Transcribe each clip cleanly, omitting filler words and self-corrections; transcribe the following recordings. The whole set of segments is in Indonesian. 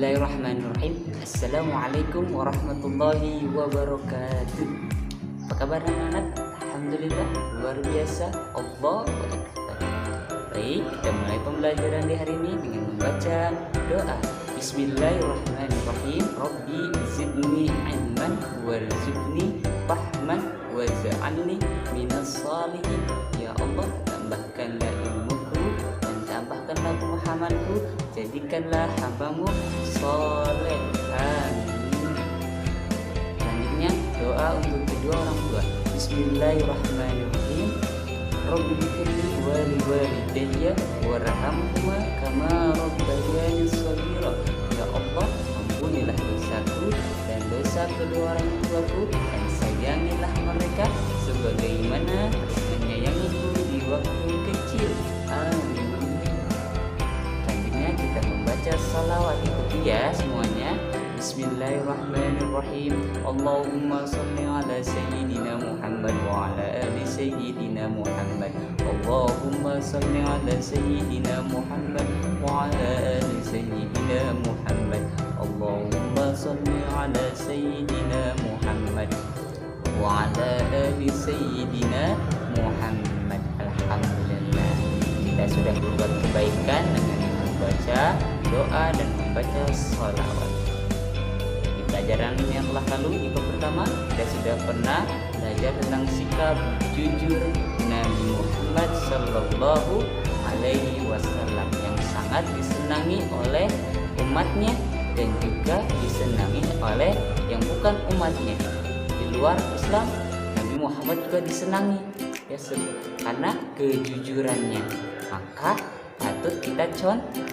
Bismillahirrahmanirrahim. Assalamualaikum warahmatullahi wabarakatuh. Apa kabar anak-anak? Alhamdulillah, luar biasa. Allahu Akbar. Baik, kita mulai pembelajaran di hari ini dengan membaca doa. Bismillahirrahmanirrahim. Rabbi zidni ilman warzuqni fahman waj'alni minas shalihin. Ya Allah, tambahkanlah ilmuku dan tambahkanlah pemahamanku, jadikanlah hambamu soleh. Amin. Selanjutnya doa untuk kedua orang tua. Bismillahirrahmanirrahim. Rabbi firli wa liwalidayya warhamhuma kama rabbayani shaghira. Ya Allah, ampunilah dosaku dan dosa kedua orang tuaku, dan sayangilah mereka sebagaimana menyayangiku di waktu kecil. Amin. Selanjutnya kita membaca salawat, ikuti ya semuanya. Bismillahirrahmanirrahim. Allahumma salli ala sayyidina Muhammad wa ala ali sayyidina Muhammad. Allahumma salli ala sayyidina Muhammad wa ala ali sayyidina Muhammad. Allahumma salli ala sayyidina Muhammad wa ala ali sayyidina Muhammad. Alhamdulillah, kita sudah berbuat kebaikan dengan membaca doa dan membaca sholawat. Di pelajaran yang telah lalu, di bab pertama, kita sudah pernah belajar tentang sikap jujur Nabi Muhammad Sallallahu Alaihi Wasallam yang sangat disenangi oleh umatnya dan juga disenangi oleh yang bukan umatnya. Di luar Islam, Nabi Muhammad juga disenangi ya, karena kejujurannya. Maka patut kita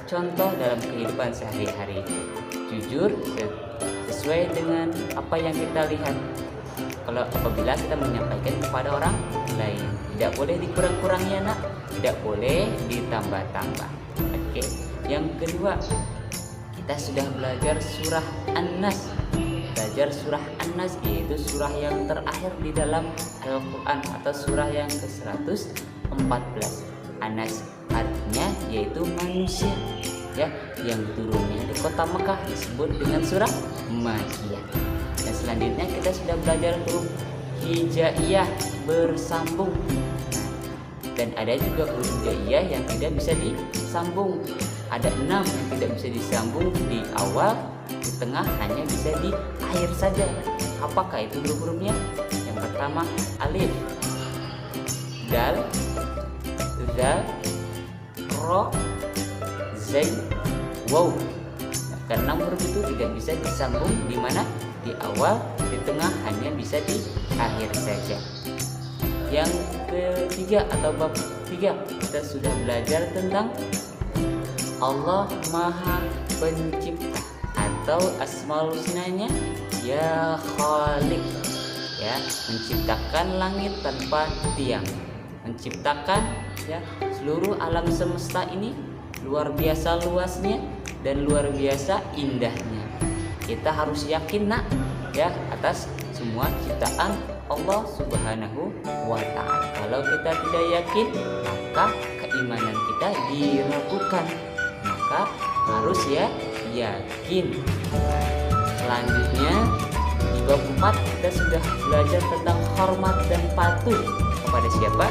contoh dalam kehidupan sehari-hari. Jujur sesuai dengan apa yang kita lihat. Kalau apabila kita menyampaikan kepada orang lain, tidak boleh dikurang-kurangi anak, tidak boleh ditambah-tambah. Oke. Yang kedua, kita sudah belajar surah An-Nas. Belajar surah An-Nas yaitu surah yang terakhir di dalam Al-Quran atau surah yang ke-114. An-Nas artinya yaitu manusia ya, yang turunnya di kota Mekah disebut dengan surah Makkiyah. Dan selanjutnya kita sudah belajar huruf hijaiyah bersambung. Dan ada juga huruf hijaiyah yang tidak bisa disambung. Ada 6 yang tidak bisa disambung di awal, di tengah, hanya bisa di akhir saja. Apakah itu huruf-hurufnya? Yang pertama alif, dal, zal, ro, zai, waw. Keenam huruf itu tidak bisa disambung di mana? Di awal, di tengah, hanya bisa di akhir saja. Yang ketiga atau bab 3, kita sudah belajar tentang Allah Maha Pencipta atau Asmaul Husnanya ya Khaliq ya, menciptakan langit tanpa tiang, menciptakan ya seluruh alam semesta ini, luar biasa luasnya dan luar biasa indahnya. Kita harus yakin nak ya atas semua ciptaan Allah Subhanahu wa Ta'ala. Kalau kita tidak yakin, maka keimanan kita diragukan. Maka harus ya yakin. Selanjutnya di bab 4 kita sudah belajar tentang hormat dan patuh kepada siapa?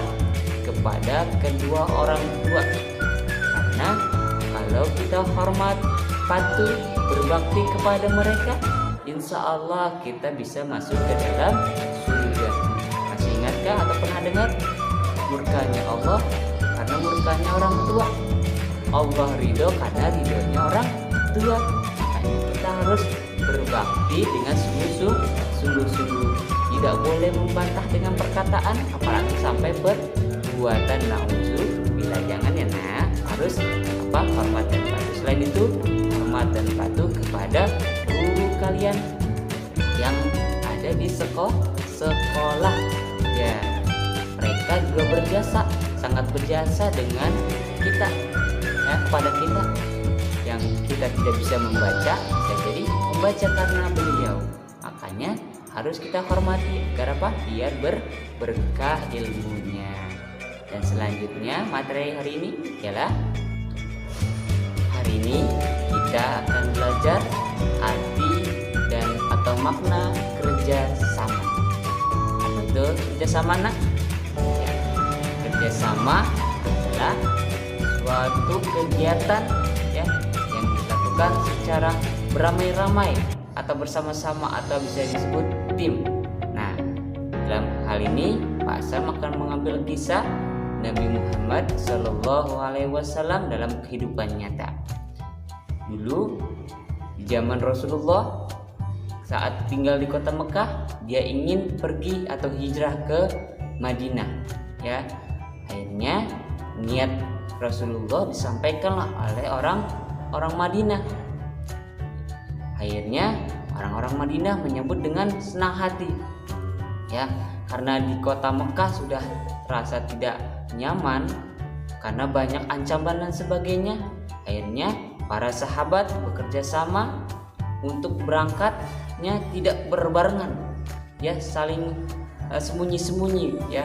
Kepada kedua orang tua. Karena kalau kita hormat, patuh, berbakti kepada mereka, insya Allah kita bisa masuk ke dalam surga. Masih ingatkah atau pernah dengar murkanya Allah karena murkanya orang tua? Allah ridho karena ridhonya orang tua. Makanya kita harus berbakti dengan sungguh-sungguh. Tidak boleh membantah dengan perkataan, apalagi sampai perbuatan. Nauzubillah, jangan ya nak. Harus hormat dan patuh. Selain itu, hormat dan patuh kepada guru kalian yang ada di sekolah ya. Mereka juga berjasa, sangat berjasa dengan kita ya, kepada kita yang kita tidak bisa membaca, bisa jadi membaca karena beliau. Makanya harus kita hormati agar apa? Biar berkah ilmunya. Dan selanjutnya materi hari ini ialah hari ini kita kita akan belajar arti dan atau makna kerjasama. Apa itu kerjasama nak? Ya, kerjasama adalah suatu kegiatan ya yang dilakukan secara beramai-ramai atau bersama-sama atau bisa disebut tim. Nah, dalam hal ini Pak Sam akan mengambil kisah Nabi Muhammad SAW dalam kehidupan nyata. Dulu di zaman Rasulullah saat tinggal di kota Mekah, dia ingin pergi atau hijrah ke Madinah. Ya, akhirnya niat Rasulullah disampaikanlah oleh orang Madinah. Akhirnya orang-orang Madinah menyambut dengan senang hati. Ya, karena di kota Mekah sudah rasa tidak nyaman karena banyak ancaman dan sebagainya. Akhirnya para sahabat bekerja sama untuk berangkatnya tidak berbarengan. Ya, saling sembunyi-sembunyi ya,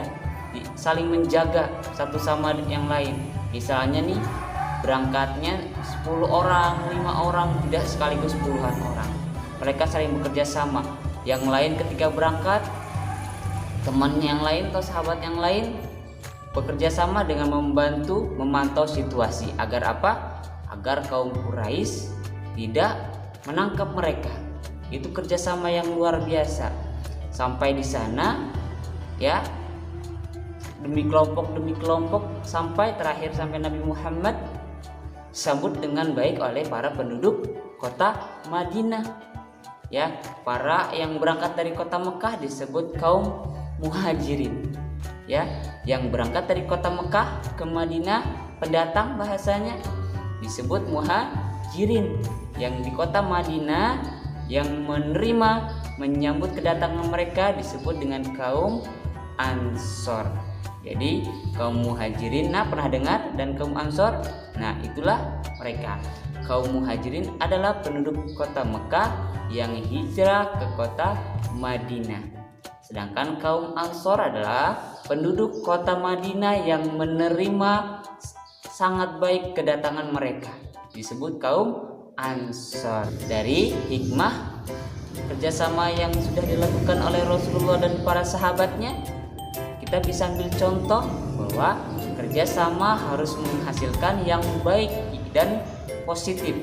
saling menjaga satu sama yang lain. Misalnya nih berangkatnya 10 orang, 5 orang, tidak sekaligus puluhan orang. Mereka saling bekerja sama. Yang lain ketika berangkat, teman yang lain atau sahabat yang lain bekerja sama dengan membantu memantau situasi. Agar apa? Agar kaum Quraisy tidak menangkap mereka. Itu kerjasama yang luar biasa. Sampai di sana ya, demi kelompok sampai terakhir sampai Nabi Muhammad disambut dengan baik oleh para penduduk kota Madinah. Ya, para yang berangkat dari kota Mekah disebut kaum muhajirin. Ya, yang berangkat dari kota Mekah ke Madinah, pendatang bahasanya disebut muhajirin. Yang di kota Madinah yang menyambut kedatangan mereka disebut dengan kaum Ansor. Jadi kaum muhajirin, nah pernah dengar, dan kaum Ansor, nah itulah mereka. Kaum muhajirin adalah penduduk kota Mekah yang hijrah ke kota Madinah. Sedangkan kaum Ansor adalah penduduk kota Madinah yang menerima sangat baik kedatangan mereka. Disebut kaum Ansor. Dari hikmah kerjasama yang sudah dilakukan oleh Rasulullah dan para sahabatnya, kita bisa ambil contoh bahwa kerjasama harus menghasilkan yang baik dan positif.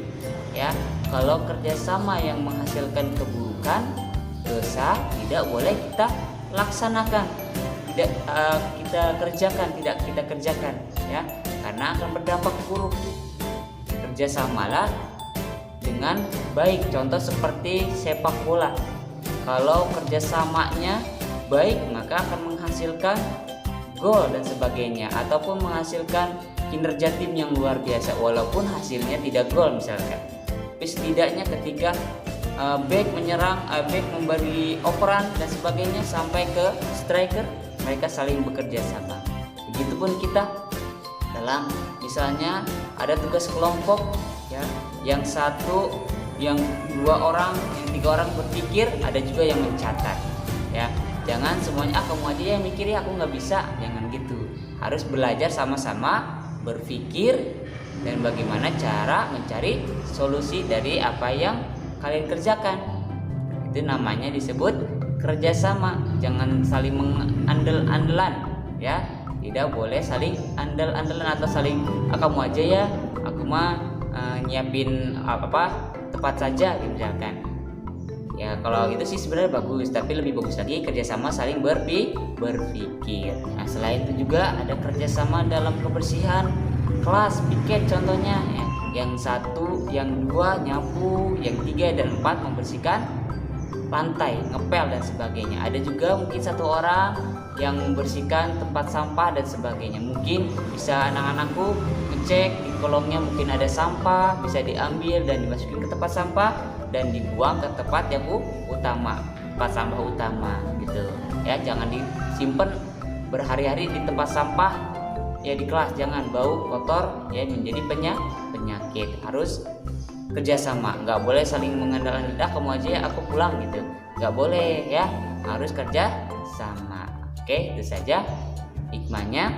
Ya, kalau kerjasama yang menghasilkan keburukan, dosa, tidak boleh kita laksanakan, tidak kita kerjakan, ya, karena akan berdampak buruk. Kerjasamalah dengan baik. Contoh seperti sepak bola. Kalau kerjasamanya baik, maka akan menghasilkan gol dan sebagainya, ataupun menghasilkan kinerja tim yang luar biasa walaupun hasilnya tidak gol misalkan. Tapi setidaknya ketika back menyerang, back memberi operan dan sebagainya sampai ke striker, mereka saling bekerja sama. Begitupun kita dalam misalnya ada tugas kelompok ya, yang dua orang, yang 3 orang berpikir, ada juga yang mencatat ya. Jangan semuanya kamu aja yang mikir, ya aku nggak bisa, jangan gitu. Harus belajar sama-sama berpikir dan bagaimana cara mencari solusi dari apa yang kalian kerjakan. Itu namanya disebut kerjasama. Jangan saling mengandel-andelan ya, tidak boleh saling andel-andelan atau saling kamu aja ya, aku mah nyiapin apa tepat saja misalkan. Ya kalau gitu sih sebenarnya bagus, tapi lebih bagus lagi kerjasama saling berpikir. Nah selain itu juga ada kerjasama dalam kebersihan kelas, piket contohnya ya. Yang 1, yang 2 nyapu, yang 3 dan 4 membersihkan lantai, ngepel dan sebagainya. Ada juga mungkin 1 orang yang membersihkan tempat sampah dan sebagainya. Mungkin bisa anak-anakku ngecek di kolongnya mungkin ada sampah, bisa diambil dan dimasukin ke tempat sampah dan dibuang ke tempat yang utama, tempat sampah utama gitu ya. Jangan disimpan berhari-hari di tempat sampah ya di kelas, jangan, bau kotor ya, menjadi penyakit. Harus kerjasama, nggak boleh saling mengandalkan, kamu aja ya aku pulang gitu, nggak boleh ya, harus kerja sama. Oke, itu saja hikmahnya.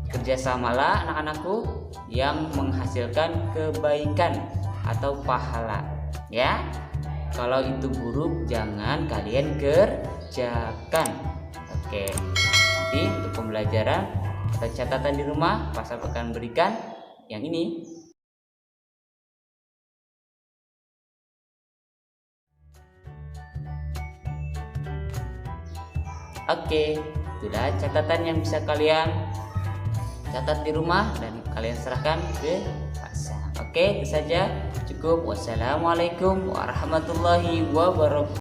Kerjasamalah anak-anakku yang menghasilkan kebaikan atau pahala ya. Kalau itu buruk jangan kalian kerjakan. Oke. Nanti untuk pembelajaran atau catatan di rumah Pasal akan berikan yang ini. Oke, itulah catatan yang bisa kalian catat di rumah dan kalian serahkan ke Pak Sam. Oke, itu saja cukup. Wassalamualaikum warahmatullahi wabarakatuh.